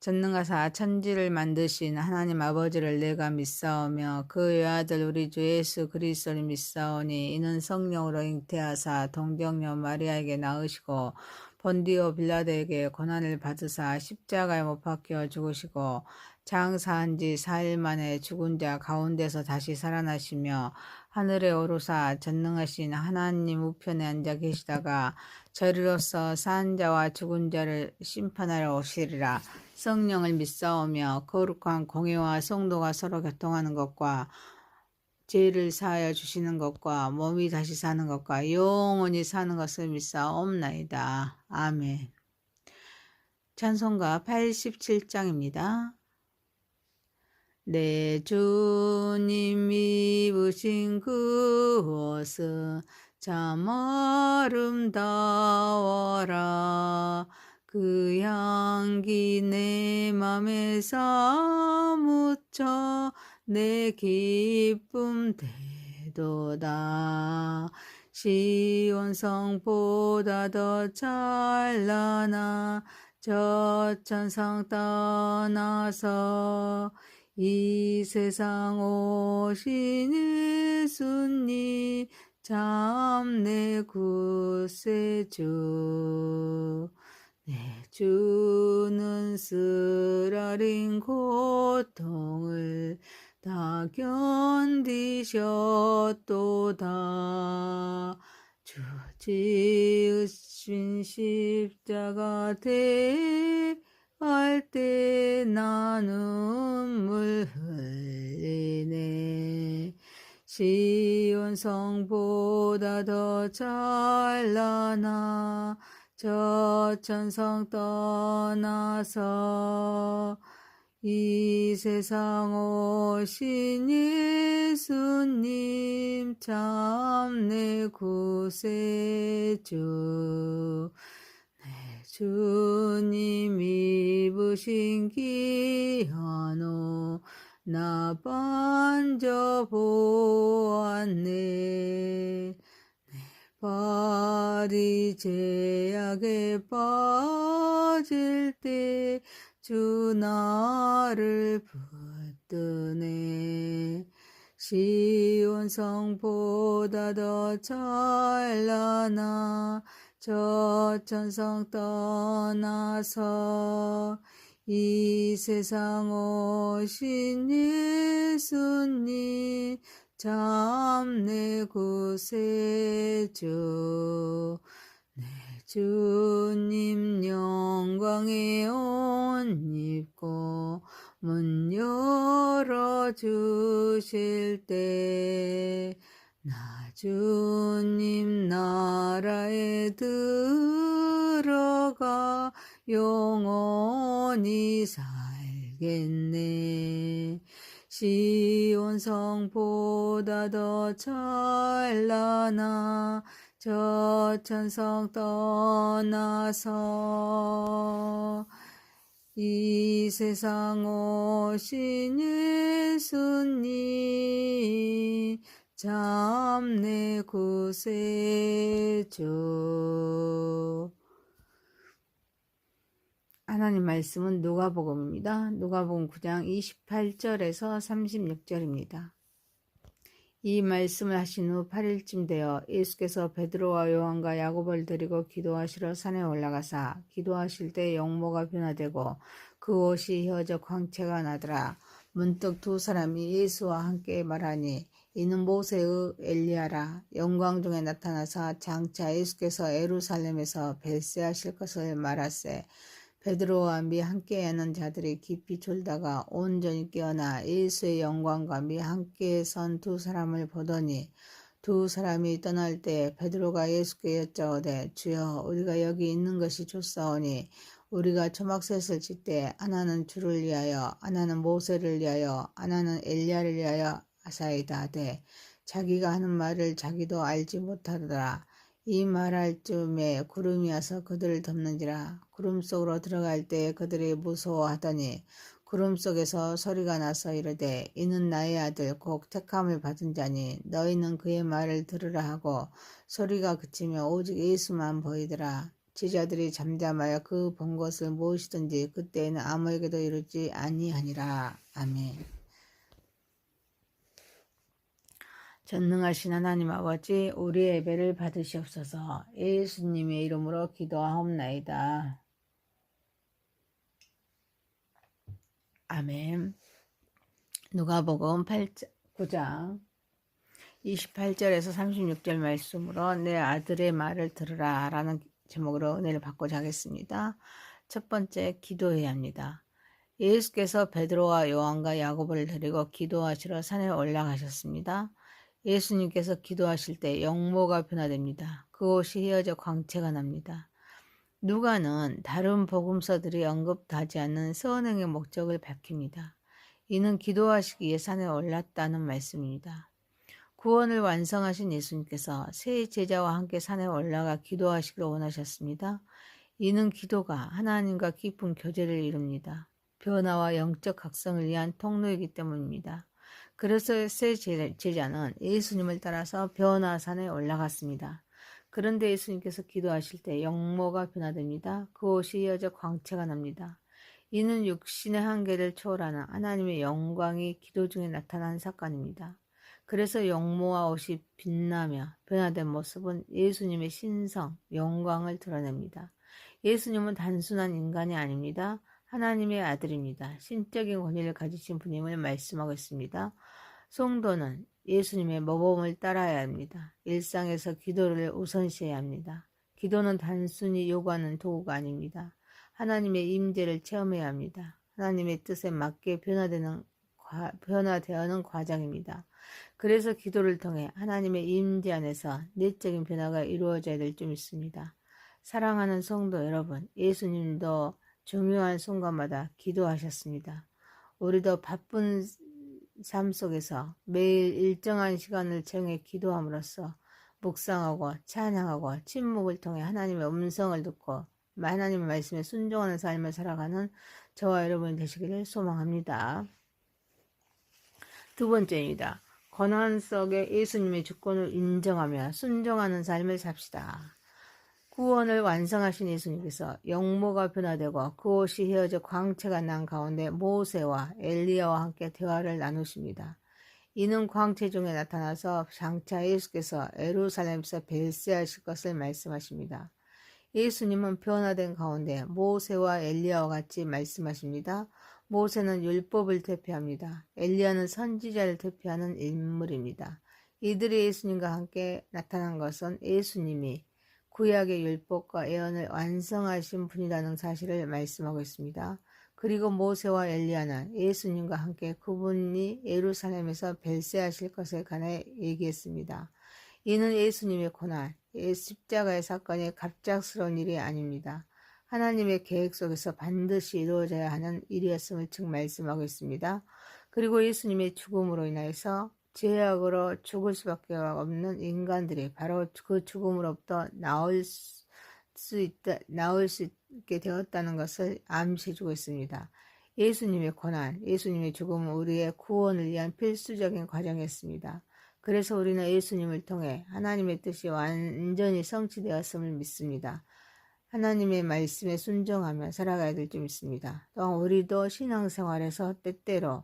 전능하사 천지를 만드신 하나님 아버지를 내가 믿사오며 그 외아들 우리 주 예수 그리스도를 믿사오니 이는 성령으로 잉태하사 동정녀 마리아에게 낳으시고 본디오 빌라도에게 고난을 받으사 십자가에 못 박혀 죽으시고 장사한 지 4일 만에 죽은 자 가운데서 다시 살아나시며 하늘에 오르사 전능하신 하나님 우편에 앉아 계시다가 저리로서 산 자와 죽은 자를 심판하러 오시리라. 성령을 믿사오며 거룩한 공회와 성도가 서로 교통하는 것과 죄를 사하여 주시는 것과 몸이 다시 사는 것과 영원히 사는 것을 믿사옵나이다. 아멘. 찬송가 87장입니다. 내 주님 입으신 그것은 참 아름다워라. 그 향기 내 맘에 사무쳐 내 기쁨 되도다. 시온성보다 더 찬란한 저 천상 떠나서 이 세상 오신 예수님 참 내 구세주. 내 주는 쓰라린 고통을 다 견디셨도다. 주 지으신 십자가 대할 때 나 눈물 흘리네. 시온성보다 더 찬란한 저 천상 떠나서 이 세상 오신 예수님 참 내 구세주. 내 주님 입으신 귀한 옷 나 만져보았네. 발이 죄악에 빠질 때 주 나를 붙드네. 시온성보다 더 찬란한 저 천상 떠나서 이 세상 오신 예수님 참 내 구세주. 내 주님 영광의 옷 입고 문 열어주실 때 나 주님 나라에 들어가 영원히 살겠네. 시온성보다 더 찬란한 저 천상 떠나서 이 세상 오신 예수님 참 내 구세주. 하나님 말씀은 누가복음입니다. 누가복음 9장 28절에서 36절입니다. 이 말씀을 하신 후 8일쯤 되어 예수께서 베드로와 요한과 야고보를 데리고 기도하시러 산에 올라가사 기도하실 때 용모가 변화되고 그 옷이 휘어져 광채가 나더라. 문득 두 사람이 예수와 함께 말하니 이는 모세의 엘리야라. 영광 중에 나타나사 장차 예수께서 예루살렘에서 별세하실 것을 말하세. 베드로와 미 함께 하는 자들이 깊이 졸다가 온전히 깨어나 예수의 영광과 미 함께 선 두 사람을 보더니 두 사람이 떠날 때 베드로가 예수께 여짜오되 주여 우리가 여기 있는 것이 좋사오니 우리가 초막셋을 칠 때 하나는 주를 위하여 하나는 모세를 위하여 하나는 엘리야를 위하여 하사이다 하되 자기가 하는 말을 자기도 알지 못하더라. 이 말할 쯤에 구름이 와서 그들을 덮는지라. 구름 속으로 들어갈 때 그들이 무서워하더니 구름 속에서 소리가 나서 이르되 이는 나의 아들 곧 택함을 받은 자니 너희는 그의 말을 들으라 하고 소리가 그치며 오직 예수만 보이더라. 제자들이 잠잠하여 그 본 것을 무엇이든지 그때에는 아무에게도 이르지 아니하니라. 아멘. 전능하신 하나님 아버지, 우리의 예배를 받으시옵소서. 예수님의 이름으로 기도하옵나이다. 아멘. 누가복음 9장 28절에서 36절 말씀으로 내 아들의 말을 들으라 라는 제목으로 은혜를 받고자 하겠습니다. 첫 번째, 기도해야 합니다. 예수께서 베드로와 요한과 야고보를 데리고 기도하시러 산에 올라가셨습니다. 예수님께서 기도하실 때 영모가 변화됩니다. 그곳이 휘어져 광채가 납니다. 누가는 다른 복음서들이 언급하지 않는 선행의 목적을 밝힙니다. 이는 기도하시기 위해 산에 올랐다는 말씀입니다. 구원을 완성하신 예수님께서 세 제자와 함께 산에 올라가 기도하시기를 원하셨습니다. 이는 기도가 하나님과 깊은 교제를 이룹니다. 변화와 영적 각성을 위한 통로이기 때문입니다. 그래서 세 제자는 예수님을 따라서 변화산에 올라갔습니다. 그런데 예수님께서 기도하실 때 영모가 변화됩니다. 그곳이 이어져 광채가 납니다. 이는 육신의 한계를 초월하는 하나님의 영광이 기도 중에 나타난 사건입니다. 그래서 영모와 옷이 빛나며 변화된 모습은 예수님의 신성, 영광을 드러냅니다. 예수님은 단순한 인간이 아닙니다. 하나님의 아들입니다. 신적인 권위를 가지신 분임을 말씀하고 있습니다. 성도는 예수님의 모범을 따라야 합니다. 일상에서 기도를 우선시해야 합니다. 기도는 단순히 요구하는 도구가 아닙니다. 하나님의 임재를 체험해야 합니다. 하나님의 뜻에 맞게 변화되어는 과정입니다. 그래서 기도를 통해 하나님의 임재 안에서 내적인 변화가 이루어져야 될 줄 믿습니다. 사랑하는 성도 여러분, 예수님도 중요한 순간마다 기도하셨습니다. 우리도 바쁜 삶 속에서 매일 일정한 시간을 정해 기도함으로써 묵상하고 찬양하고 침묵을 통해 하나님의 음성을 듣고 하나님의 말씀에 순종하는 삶을 살아가는 저와 여러분이 되시기를 소망합니다. 두 번째입니다. 고난 속에 예수님의 주권을 인정하며 순종하는 삶을 삽시다. 구원을 완성하신 예수님께서 영모가 변화되고 그옷이 휘어져 광채가 난 가운데 모세와 엘리야와 함께 대화를 나누십니다. 이는 광채 중에 나타나서 장차 예수께서 예루살렘에서 별세하실 것을 말씀하십니다. 예수님은 변화된 가운데 모세와 엘리야와 같이 말씀하십니다. 모세는 율법을 대표합니다. 엘리야는 선지자를 대표하는 인물입니다. 이들이 예수님과 함께 나타난 것은 예수님이 구약의 율법과 예언을 완성하신 분이라는 사실을 말씀하고 있습니다. 그리고 모세와 엘리야는 예수님과 함께 그분이 예루살렘에서 별세하실 것에 관해 얘기했습니다. 이는 예수님의 고난, 십자가의 사건이 갑작스러운 일이 아닙니다. 하나님의 계획 속에서 반드시 이루어져야 하는 일이었음을 즉 말씀하고 있습니다. 그리고 예수님의 죽음으로 인하여서 죄악으로 죽을 수밖에 없는 인간들이 바로 그 죽음으로부터 나올 수 있게 되었다는 것을 암시해주고 있습니다. 예수님의 고난, 예수님의 죽음은 우리의 구원을 위한 필수적인 과정이었습니다. 그래서 우리는 예수님을 통해 하나님의 뜻이 완전히 성취되었음을 믿습니다. 하나님의 말씀에 순종하며 살아가야 될 줄 믿습니다. 또한 우리도 신앙생활에서 때때로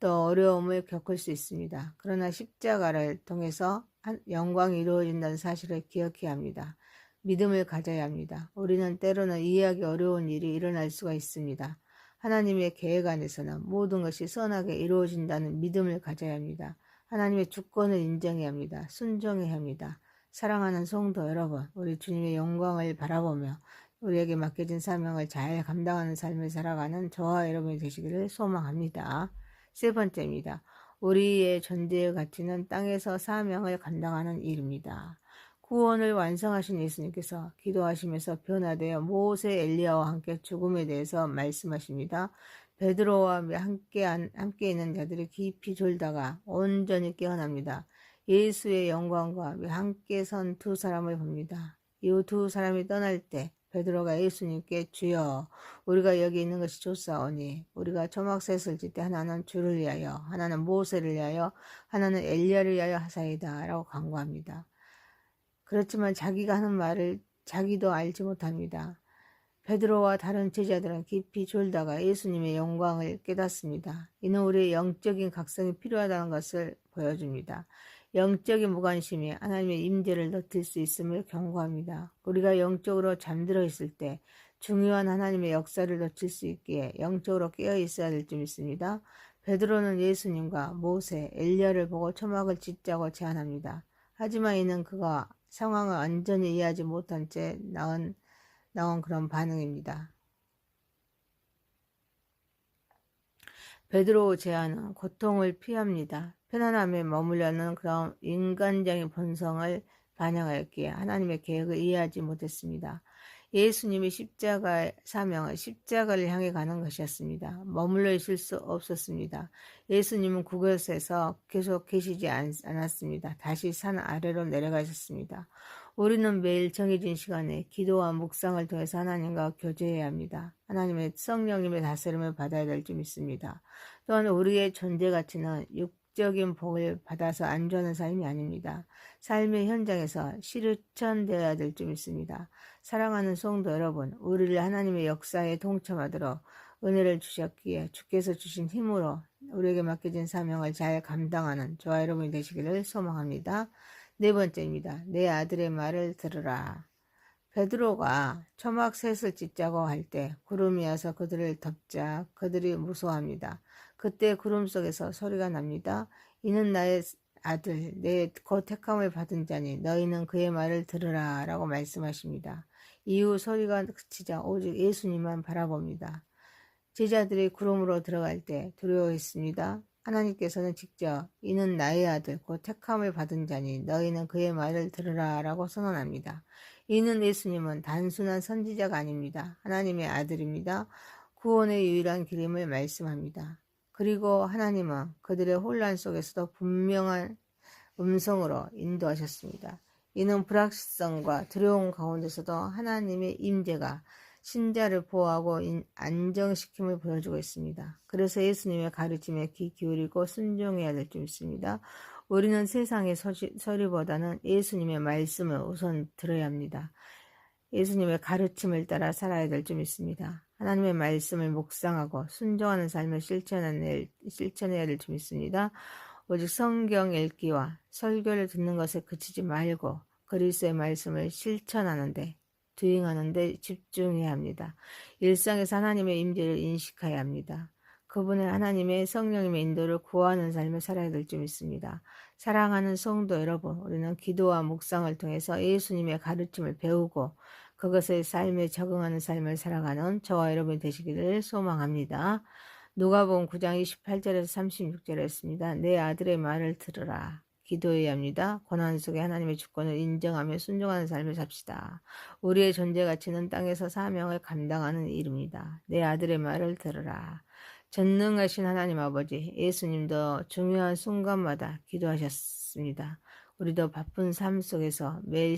또 어려움을 겪을 수 있습니다. 그러나 십자가를 통해서 영광이 이루어진다는 사실을 기억해야 합니다. 믿음을 가져야 합니다. 우리는 때로는 이해하기 어려운 일이 일어날 수가 있습니다. 하나님의 계획 안에서는 모든 것이 선하게 이루어진다는 믿음을 가져야 합니다. 하나님의 주권을 인정해야 합니다. 순종해야 합니다. 사랑하는 성도 여러분, 우리 주님의 영광을 바라보며 우리에게 맡겨진 사명을 잘 감당하는 삶을 살아가는 저와 여러분이 되시기를 소망합니다. 세 번째입니다. 우리의 존재의 가치는 땅에서 사명을 감당하는 일입니다. 구원을 완성하신 예수님께서 기도하시면서 변화되어 모세 엘리야와 함께 죽음에 대해서 말씀하십니다. 베드로와 함께 있는 자들이 깊이 졸다가 온전히 깨어납니다. 예수의 영광과 함께 선 두 사람을 봅니다. 이 두 사람이 떠날 때 베드로가 예수님께 주여 우리가 여기 있는 것이 좋사오니 우리가 초막셋을 짓때 하나는 주를 위하여 하나는 모세를 위하여 하나는 엘리야를 위하여 하사이다 라고 간구합니다. 그렇지만 자기가 하는 말을 자기도 알지 못합니다. 베드로와 다른 제자들은 깊이 졸다가 예수님의 영광을 깨닫습니다. 이는 우리의 영적인 각성이 필요하다는 것을 보여줍니다. 영적인 무관심이 하나님의 임재를 넣을 수 있음을 경고합니다. 우리가 영적으로 잠들어 있을 때 중요한 하나님의 역사를 놓칠 수 있기에 영적으로 깨어 있어야 될 줄 믿습니다. 베드로는 예수님과 모세, 엘리야를 보고 초막을 짓자고 제안합니다. 하지만 이는 그가 상황을 완전히 이해하지 못한 채 나온 그런 반응입니다. 베드로 제안은 고통을 피합니다. 편안함에 머물려는 그런 인간적인 본성을 반영하였기에 하나님의 계획을 이해하지 못했습니다. 예수님이 십자가의 사명은 십자가를 향해 가는 것이었습니다. 머물러 있을 수 없었습니다. 예수님은 그곳에서 계속 계시지 않았습니다. 다시 산 아래로 내려가셨습니다. 우리는 매일 정해진 시간에 기도와 묵상을 통해서 하나님과 교제해야 합니다. 하나님의 성령님의 다스림을 받아야 될 줄 믿습니다. 또한 우리의 존재 가치는 육적인 복을 받아서 안주하는 삶이 아닙니다. 삶의 현장에서 실천되어야 될 줄 믿습니다. 사랑하는 성도 여러분, 우리를 하나님의 역사에 동참하도록 은혜를 주셨기에 주께서 주신 힘으로 우리에게 맡겨진 사명을 잘 감당하는 저와 여러분이 되시기를 소망합니다. 네 번째입니다. 내 아들의 말을 들으라. 베드로가 초막 셋을 짓자고 할 때 구름이 와서 그들을 덮자 그들이 무서워합니다. 그때 구름 속에서 소리가 납니다. 이는 나의 아들, 내 곧 택함을 받은 자니 너희는 그의 말을 들으라 라고 말씀하십니다. 이후 소리가 그치자 오직 예수님만 바라봅니다. 제자들이 구름으로 들어갈 때 두려워했습니다. 하나님께서는 직접 이는 나의 아들 곧 택함을 받은 자니 너희는 그의 말을 들으라 라고 선언합니다. 이는 예수님은 단순한 선지자가 아닙니다. 하나님의 아들입니다. 구원의 유일한 길임을 말씀합니다. 그리고 하나님은 그들의 혼란 속에서도 분명한 음성으로 인도하셨습니다. 이는 불확실성과 두려움 가운데서도 하나님의 임재가 신자를 보호하고 안정시킴을 보여주고 있습니다. 그래서 예수님의 가르침에 귀 기울이고 순종해야 될 줄 믿습니다. 우리는 세상의 소리보다는 예수님의 말씀을 우선 들어야 합니다. 예수님의 가르침을 따라 살아야 될 줄 믿습니다. 하나님의 말씀을 묵상하고 순종하는 삶을 실천해야 될 줄 믿습니다. 오직 성경 읽기와 설교를 듣는 것에 그치지 말고 그리스도의 말씀을 실천하는데 주행하는 데 집중해야 합니다. 일상에서 하나님의 임재를 인식해야 합니다. 그분의 하나님의 성령님의 인도를 구하는 삶을 살아야 될 줄 믿습니다. 사랑하는 성도 여러분, 우리는 기도와 묵상을 통해서 예수님의 가르침을 배우고 그것의 삶에 적응하는 삶을 살아가는 저와 여러분이 되시기를 소망합니다. 누가복음 9장 28절에서 36절이었습니다. 내 아들의 말을 들으라. 기도해야 합니다. 고난 속에 하나님의 주권을 인정하며 순종하는 삶을 삽시다. 우리의 존재 가치는 땅에서 사명을 감당하는 일입니다. 내 아들의 말을 들으라. 전능하신 하나님 아버지, 예수님도 중요한 순간마다 기도하셨습니다. 우리도 바쁜 삶 속에서 매일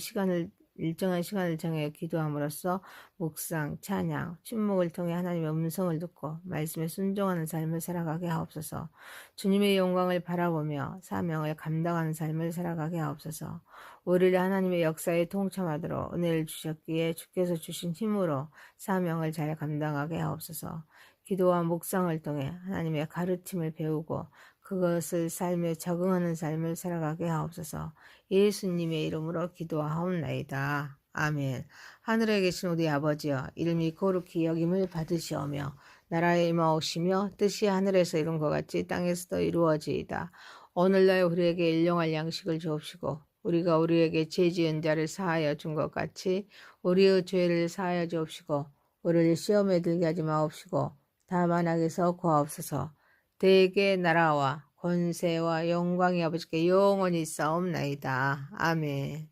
일정한 시간을 정해 기도함으로써 묵상, 찬양, 침묵을 통해 하나님의 음성을 듣고 말씀에 순종하는 삶을 살아가게 하옵소서. 주님의 영광을 바라보며 사명을 감당하는 삶을 살아가게 하옵소서. 우리를 하나님의 역사에 동참하도록 은혜를 주셨기에 주께서 주신 힘으로 사명을 잘 감당하게 하옵소서. 기도와 묵상을 통해 하나님의 가르침을 배우고 그것을 삶에 적응하는 삶을 살아가게 하옵소서. 예수님의 이름으로 기도하옵나이다. 아멘. 하늘에 계신 우리 아버지여, 이름이 거룩히 여김을 받으시오며 나라에 임하옵시며 뜻이 하늘에서 이룬 것 같이 땅에서도 이루어지이다. 오늘날 우리에게 일용할 양식을 주옵시고 우리가 우리에게 죄 지은 자를 사하여 준 것 같이 우리의 죄를 사하여 주옵시고 우리를 시험에 들게 하지 마옵시고 다만 악에서 구하옵소서. 대개 나라와 권세와 영광이 아버지께 영원히 있사옵나이다. 아멘.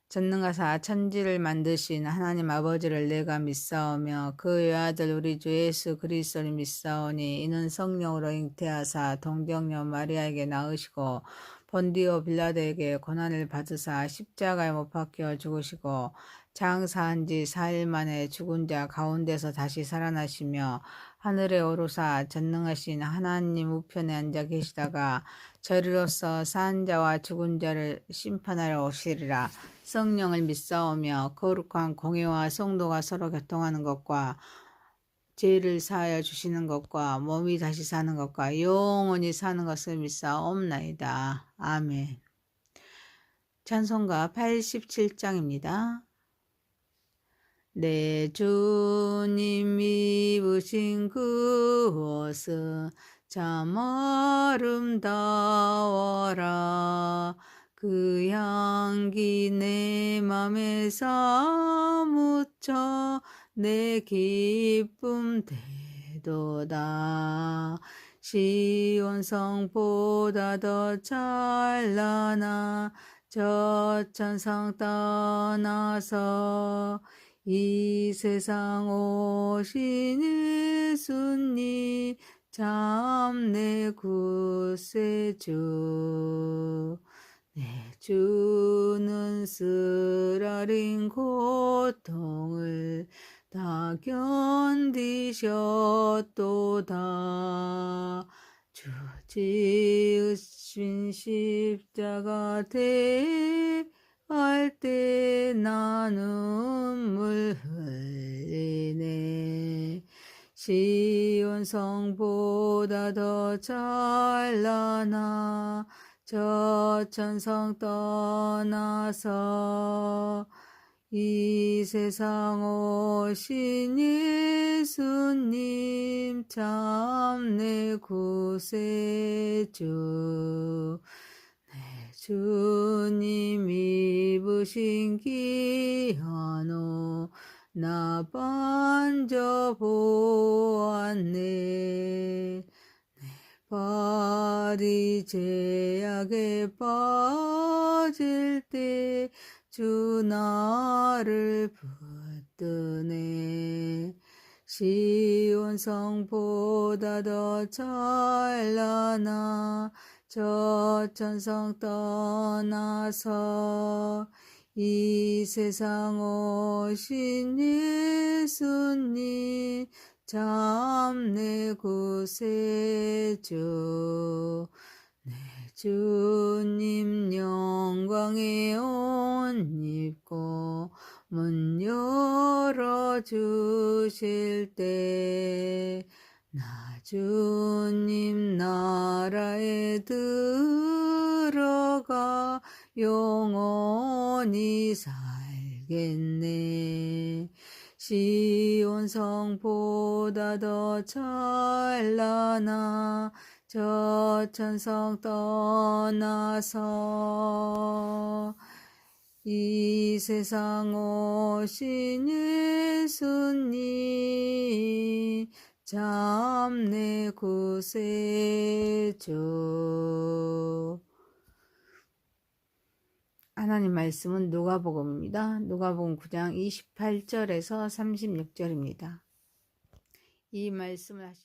전능하사 천지를 만드신 하나님 아버지를 내가 믿사오며 그 외아들 우리 주 예수 그리스도를 믿사오니 이는 성령으로 잉태하사 동정녀 마리아에게 낳으시고 본디오 빌라도에게 고난을 받으사 십자가에 못 박혀 죽으시고 장사한 지 4일 만에 죽은 자 가운데서 다시 살아나시며 하늘에 오르사 전능하신 하나님 우편에 앉아 계시다가 저리로서 산 자와 죽은 자를 심판하러 오시리라. 성령을 믿사오며 거룩한 공예와 성도가 서로 교통하는 것과 죄를 사하여 주시는 것과 몸이 다시 사는 것과 영원히 사는 것을 믿사옵나이다. 아멘. 찬송가 87장입니다. 내 주님 입으신 그 옷은 참 아름다워라. 그 향기 내 맘에 사무쳐 내 기쁨 되도다. 시온성보다 더 찬란한 저 천상 떠나서 이 세상 오신 예수님 참 내 구세주. 내 주는 쓰라린 고통을 다 견디셨도다. 주 지으신 십자가 대할 때 나 눈물 흘리네. 시온성보다 더 찬란한 저 천상 떠나서 이 세상 오신 예수님 참 내 구세주. 내 주님 입으신 귀한 옷 나 만져보았네. 내 발이 죄악에 빠질 때 주 나를 붙드네. 시온성보다 더 찬란한 저 천상 떠나서 이 세상 오신 예수님 참 내 구세주. 내 주님 영광의 옷 입고 문 열어주실 때 나 주님 나라에 들어가 영원히 살겠네. 시온성보다 더 찬란한 저 천상 떠나서 이 세상 오신 예수님 참 내 구세주. 하나님 말씀은 누가복음입니다. 누가복음 9장 28절에서 36절입니다. 이 말씀을 하신